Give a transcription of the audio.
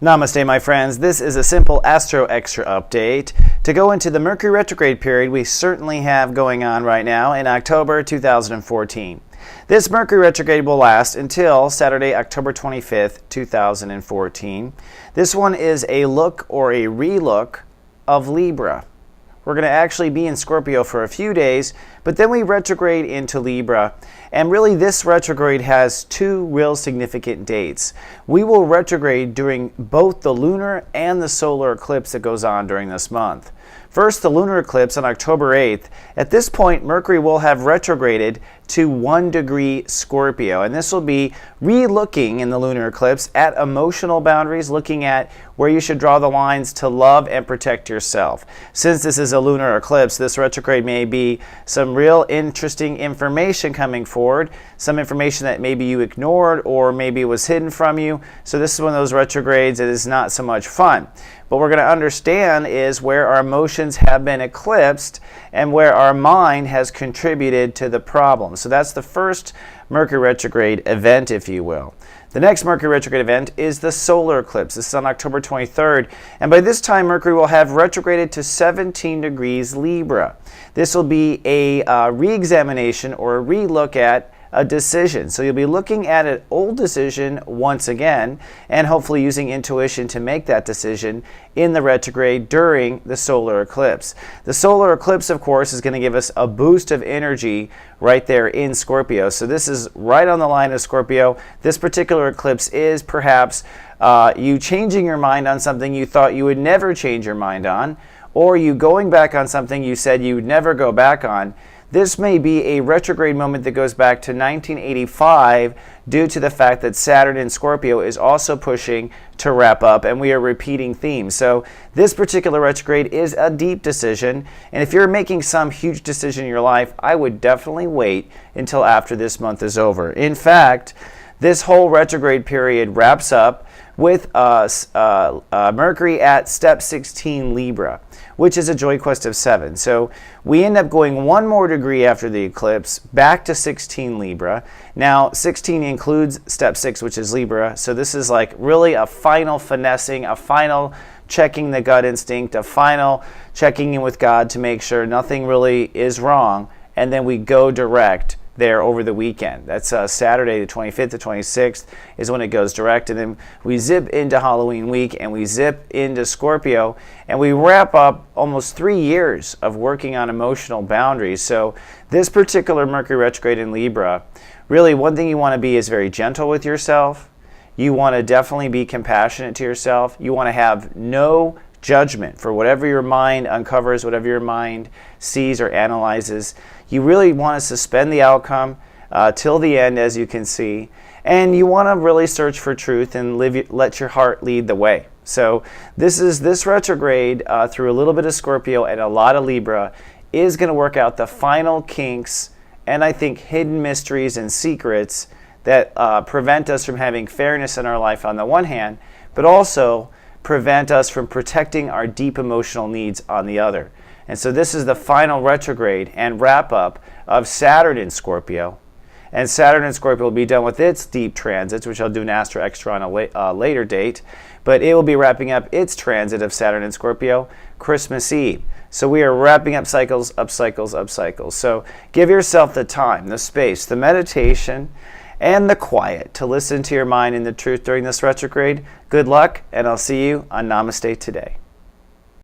Namaste, my friends. This is a simple AstroXtra update to go into the Mercury Retrograde period we certainly have going on right now in October 2014. This Mercury Retrograde will last until Saturday, October 25th, 2014. This one is a look or a relook of Libra. We're going to actually be in Scorpio for a few days, but then we retrograde into Libra. And really this retrograde has two real significant dates. We will retrograde during both the lunar and the solar eclipse that goes on during this month. First, the lunar eclipse on October 8th. At this point, Mercury will have retrograded to 1 degree Scorpio. And this will be re-looking in the lunar eclipse at emotional boundaries, looking at where you should draw the lines to love and protect yourself. Since this is a lunar eclipse, this retrograde may be some real interesting information coming forward, some information that maybe you ignored or maybe was hidden from you. So this is one of those retrogrades that is not so much fun. What we're going to understand is where our emotions have been eclipsed and where our mind has contributed to the problem. So that's the first Mercury retrograde event, if you will. The next Mercury retrograde event is the solar eclipse. This is on October 23rd. And by this time, Mercury will have retrograded to 17 degrees Libra. This will be a re-examination or a re-look at a decision. So you'll be looking at an old decision once again and hopefully using intuition to make that decision in the retrograde during the solar eclipse. The solar eclipse, of course, is going to give us a boost of energy right there in Scorpio. So this is right on the line of Scorpio. This particular eclipse is perhaps you changing your mind on something you thought you would never change your mind on, or you going back on something you said you would never go back on. This may be a retrograde moment that goes back to 1985 due to the fact that Saturn in Scorpio is also pushing to wrap up and we are repeating themes. So this particular retrograde is a deep decision, and if you're making some huge decision in your life, I would definitely wait until after this month is over. In fact, this whole retrograde period wraps up with Mercury at step 16 Libra, which is a JoyQuest of 7. So we end up going one more degree after the eclipse, back to 16 Libra. Now, 16 includes step 6, which is Libra. So this is like really a final finessing, a final checking the gut instinct, a final checking in with God to make sure nothing really is wrong. And then we go direct there over the weekend. That's Saturday the 25th to 26th is when it goes direct, and then we zip into Halloween week and we zip into Scorpio, and we wrap up almost 3 years of working on emotional boundaries. So this particular Mercury retrograde in Libra, really one thing you want to be is very gentle with yourself. You want to definitely be compassionate to yourself. You want to have no judgment for whatever your mind uncovers, whatever your mind sees or analyzes. You really want to suspend the outcome till the end, as you can see, and you want to really search for truth and let your heart lead the way. So this retrograde through a little bit of Scorpio and a lot of Libra is going to work out the final kinks and I think hidden mysteries and secrets that prevent us from having fairness in our life on the one hand, but also prevent us from protecting our deep emotional needs on the other. And so this is the final retrograde and wrap up of Saturn in Scorpio. And Saturn in Scorpio will be done with its deep transits, which I'll do an AstroXtra on a later date. But it will be wrapping up its transit of Saturn in Scorpio Christmas Eve. So we are wrapping up cycles, up cycles, up cycles. So give yourself the time, the space, the meditation, and the quiet to listen to your mind and the truth during this retrograde. Good luck, and I'll see you on Namaste today.